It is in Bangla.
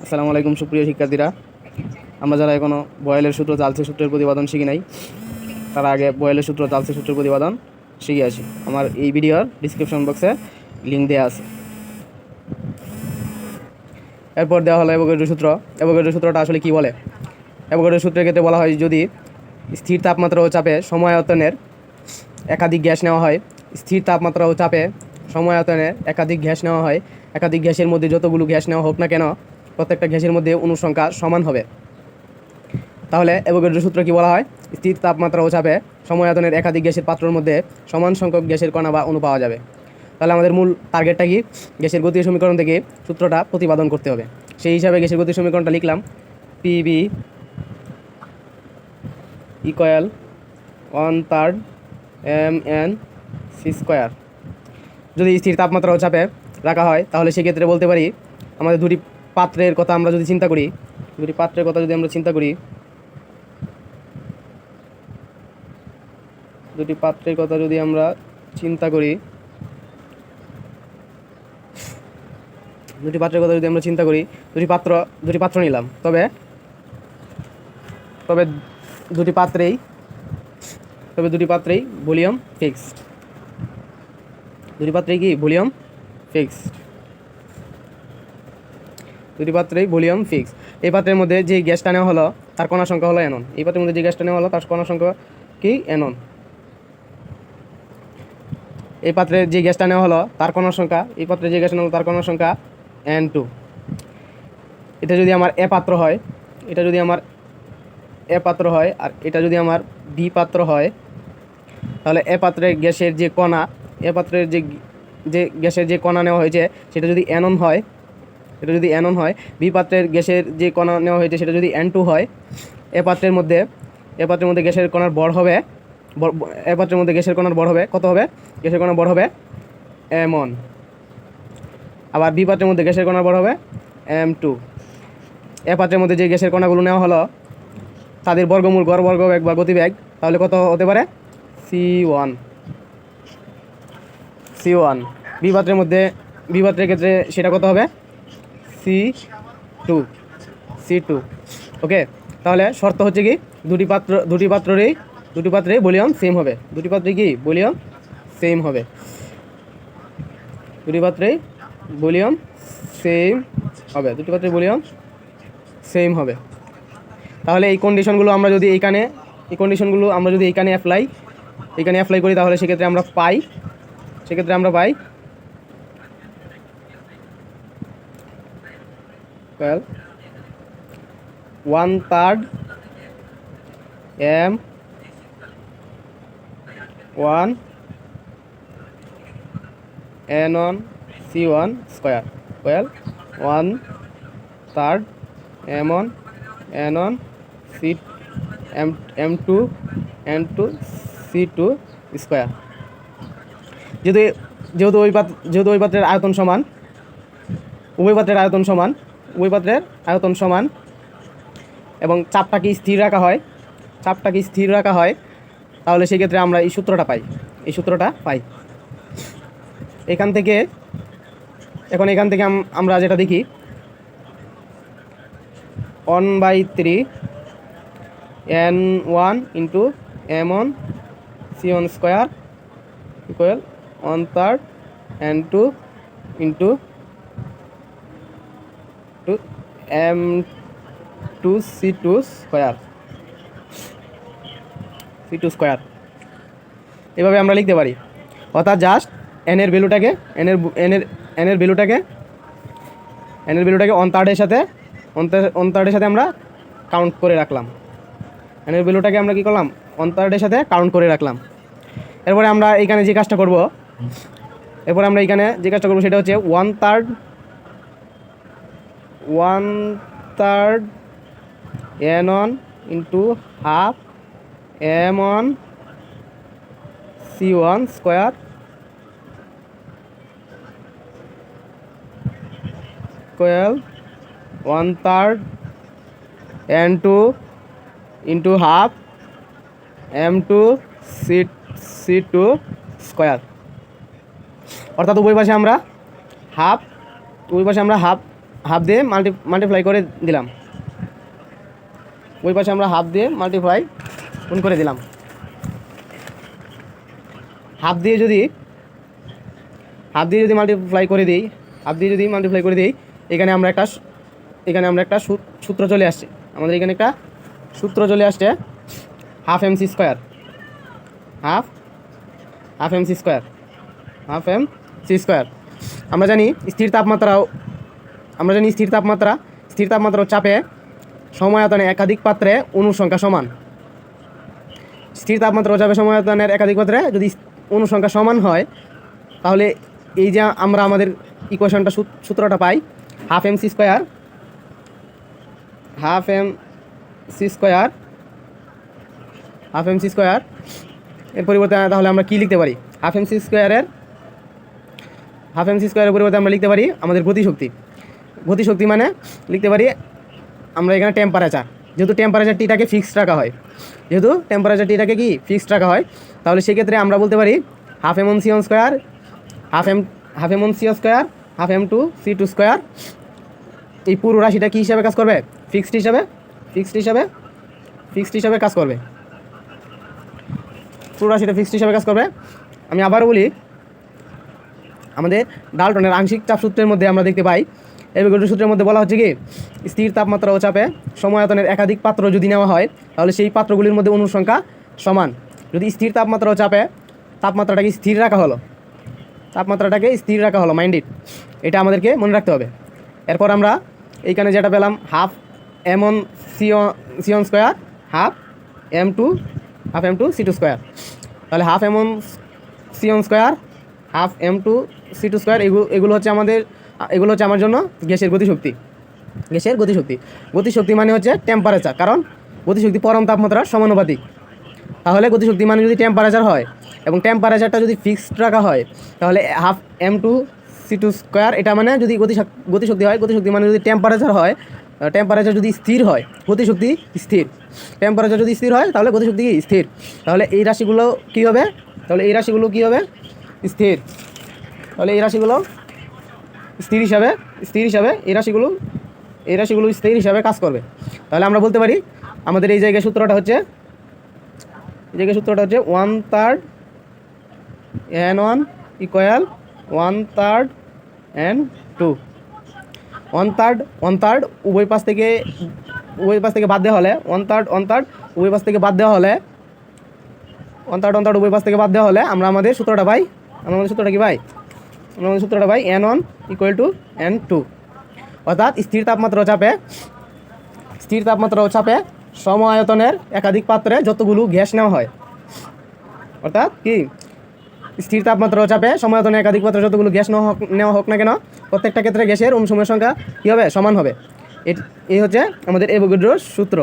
আসসালামু আলাইকুম সুপ্রিয় শিক্ষার্থীরা, আমরা যারা এখনও বয়েলের সূত্র চালসি সূত্রের প্রতিপাদন শিখি নাই তারা আগে বয়েলের সূত্র চালসি সূত্রের প্রতিপাদন শিখে আসি। আমার এই ভিডিওর ডিসক্রিপশন বক্সে লিঙ্ক দেওয়া আছে। এরপর দেওয়া হলো অ্যাভোগাড্রো সূত্র। অ্যাভোগাড্রো সূত্রটা আসলে কি বলে? অ্যাভোগাড্রো সূত্রের ক্ষেত্রে বলা হয়, যদি স্থির তাপমাত্রা ও চাপে সময়ায়তনের একাধিক গ্যাস নেওয়া হয়, স্থির তাপমাত্রা ও চাপে সময়ায়তনের একাধিক গ্যাস নেওয়া হয়, একাধিক গ্যাসের মধ্যে যতগুলো গ্যাস নেওয়া হোক না কেন প্রত্যেকটা গ্যাসের মধ্যে অণুর সংখ্যা সমান হবে। তাহলে অ্যাভোগাড্রো সূত্র কি বলা হয়? স্থির তাপমাত্রা ও চাপে সময়ায়তনের একাধিক গ্যাসের পাত্রের মধ্যে সমান সংখ্যক গ্যাসের কণা বা অণু পাওয়া যাবে। তাহলে আমাদের মূল টার্গেটটা কি? গ্যাসের গতীয় সমীকরণ থেকে সূত্রটা প্রতিপাদন করতে হবে। সেই হিসাবে গ্যাসের গতীয় সমীকরণটা লিখলাম, PV equal 1/3 mn C square. যদি স্থির তাপমাত্রা ও চাপে রাখা হয় তাহলে সেক্ষেত্রে বলতে পারি, আমাদের দুটি পাত্রের কথা আমরা যদি চিন্তা করি, দুটি পাত্রের কথা যদি আমরা চিন্তা করি, দুটি পাত্রের কথা যদি আমরা চিন্তা করি, দুটি পাত্রের কথা যদি আমরা চিন্তা করি, দুটি পাত্র নিলাম, তবে দুটি পাত্রেই ভলিউম ফিক্সড। দুটি পাত্রেই কি ভলিউম ফিক্সড? দুটি পাত্রেই ভলিউম ফিক্স। এই পাত্রের মধ্যে যে গ্যাসটা নেওয়া হলো তার কণার সংখ্যা হলো এনন। এই পাত্রের মধ্যে যে গ্যাসটা নেওয়া হলো তার কণার সংখ্যা কি? এনন। এই পাত্রে যে গ্যাসটা নেওয়া হলো তার কণার সংখ্যা, এই পাত্রে যে গ্যাসটা নেওয়া হলো তার কণার সংখ্যা N2। এটা যদি আমার এ পাত্র হয়, এটা যদি আমার এ পাত্র হয় আর এটা যদি আমার বি পাত্র হয়, তাহলে এ পাত্রের গ্যাসের যে কণা, এ পাত্রের যে গ্যাসের যে কণা নেওয়া হয়েছে সেটা যদি এনন হয়, এটা যদি এনন হয়, বি পাত্রের গ্যাসের যে কণা নেওয়া হয়েছে সেটা যদি N2 হয়, এ পাত্রের মধ্যে গ্যাসের কণার ভর হবে, এ পাত্রের মধ্যে গ্যাসের কণার ভর হবে কত হবে? গ্যাসের কণার ভর হবে M1। আবার বি পাত্রের মধ্যে গ্যাসের কণার ভর হবে M2। এ পাত্রের মধ্যে যে গ্যাসের কণাগুলো নেওয়া হলো তাদের বর্গমূল, গড় বর্গবেগ বা গতিবেগ তাহলে কত হতে পারে? C1। বি পাত্রের ক্ষেত্রে সেটা কত হবে? C2। ওকে, তাহলে শর্ত হচ্ছে কি, দুটি পাত্রেই ভলিউম সেম হবে। দুটি পাত্রে কি ভলিউম সেম হবে? দুটি পাত্রেই ভলিউম সেম হবে, দুটি পাত্রেই ভলিউম সেম হবে। তাহলে এই কন্ডিশনগুলো আমরা যদি এইখানে অ্যাপ্লাই করি তাহলে সেক্ষেত্রে আমরা পাই 1/3 M1 N1 C1 square, 1/3 M1 N1 M2 N2 C2 square. যেহেতু ওই পাত্রের আয়তন সমান, উভয় পাত্রের আয়তন সমান এবং চাপটাকে স্থির রাখা হয়, তাহলে সেক্ষেত্রে আমরা এই সূত্রটা পাই। এখান থেকে আমরা যেটা দেখি, 1/3 N1 into M1 C1 square equal 1/3 N2 into M2 C2 square. এভাবে আমরা লিখতে পারি। অর্থাৎ জাস্ট এন এর ভ্যালুটাকে 1/3 এর সাথে আমরা কাউন্ট করে রাখলাম। এন এর ভ্যালুটাকে আমরা কি করলাম? 1/3 এর সাথে কাউন্ট করে রাখলাম। এরপরে আমরা এখানে যে কাজটা করব সেটা হচ্ছে 1/3 N1 into half M1 C1 square equal 1/3 N2 into half M2 C2 square. অর্থাৎ উভয় পাশে আমরা হাফ দিয়ে মাল্টিপ্লাই করে দিলাম, ওই পাশে আমরা হাফ দিয়ে মাল্টিপ্লাই করে দিলাম। হাফ দিয়ে যদি মাল্টিপ্লাই করে দিই, এখানে আমরা একটা সূত্র চলে আসছে, আমাদের এখানে একটা সূত্র চলে আসছে, half MC square, half MC square. আমরা জানি স্থির তাপমাত্রা ও চাপে সময়তনে একাধিক পাত্রে অণুর সংখ্যা সমান। স্থির তাপমাত্রা ও চাপে সময়তনের একাধিক পাত্রে যদি অণুর সংখ্যা সমান হয়, তাহলে এই যে আমরা আমাদের ইকুয়েশনটা সূত্রটা পাই, হাফ এমসি স্কোয়ার। এর পরিবর্তে তাহলে আমরা কি লিখতে পারি? হাফ এমসি স্কোয়ারের পরিবর্তে আমরা লিখতে পারি আমাদের গতিশক্তি মানে লিখতে পারি আমরা এখানে টেম্পারেচার, যেহেতু টেম্পারেচার টিটাকে ফিক্সড রাখা হয়, তাহলে সেক্ষেত্রে আমরা বলতে পারি half m c one square, half M two C two square. এই পুরো রাশিটা কী হিসাবে কাজ করবে? ফিক্সড হিসাবে কাজ করবে। পুরো রাশিটা ফিক্সড হিসাবে কাজ করবে। আমি আবারও বলি, আমাদের ডাল্টনের আংশিক চাপ সূত্রের মধ্যে আমরা দেখতে পাই, অ্যাভোগাড্রো সূত্রের মধ্যে বলা হচ্ছে কি, স্থির তাপমাত্রা ও চাপে সময়তনের একাধিক পাত্র যদি নেওয়া হয়, তাহলে সেই পাত্রগুলির মধ্যে অণুর সংখ্যা সমান। যদি স্থির তাপমাত্রা ও চাপে তাপমাত্রাটাকে স্থির রাখা হলো, মাইন্ড ইট, এটা আমাদেরকে মনে রাখতে হবে। এরপর আমরা এইখানে যেটা পেলাম, half m one c one square, half M two C two square. তাহলে half m one c one square, half M two C two square, এগুলো হচ্ছে আমার জন্য গ্যাসের গতিশক্তি মানে হচ্ছে টেম্পারেচার, কারণ গতিশক্তি পরম তাপমাত্রার সমানুপাতিক। তাহলে গতিশক্তি মানে যদি টেম্পারেচার হয় এবং টেম্পারেচারটা যদি ফিক্সড রাখা হয়, তাহলে half M two C two square, এটা মানে যদি গতিশক্তি হয়, গতিশক্তি মানে যদি টেম্পারেচার হয়, টেম্পারেচার যদি স্থির হয়, গতিশক্তি স্থির। টেম্পারেচার যদি স্থির হয়, তাহলে গতিশক্তি স্থির। তাহলে এই রাশিগুলো কী হবে? স্থির। তাহলে এই রাশিগুলো স্থির হিসাবে কাজ করবে। তাহলে আমরা বলতে পারি আমাদের এই জায়গায় সূত্রটা হচ্ছে 1/3 N1 ইকুয়াল 1/3 N2। 1/3 উভয় পাশ থেকে বাদ দেওয়া হলে 1/3 উভয় পাশ থেকে বাদ দেওয়া হলে আমরা আমাদের সূত্রটা পাই। আমাদের সূত্রটা পাই N1 ইকুয়াল টু N2। অর্থাৎ স্থির তাপমাত্রা ও চাপে সম আয়তনের একাধিক পাত্রে যতগুলো গ্যাস নেওয়া হয়, অর্থাৎ কি স্থির তাপমাত্রা ও চাপে সম আয়তনের একাধিক পাত্রে যতগুলো গ্যাস নেওয়া হোক না কেন, প্রত্যেকটা ক্ষেত্রে গ্যাসের অণুসমূহের সংখ্যা কী হবে? সমান হবে। এই হচ্ছে আমাদের অ্যাভোগাড্রোর সূত্র।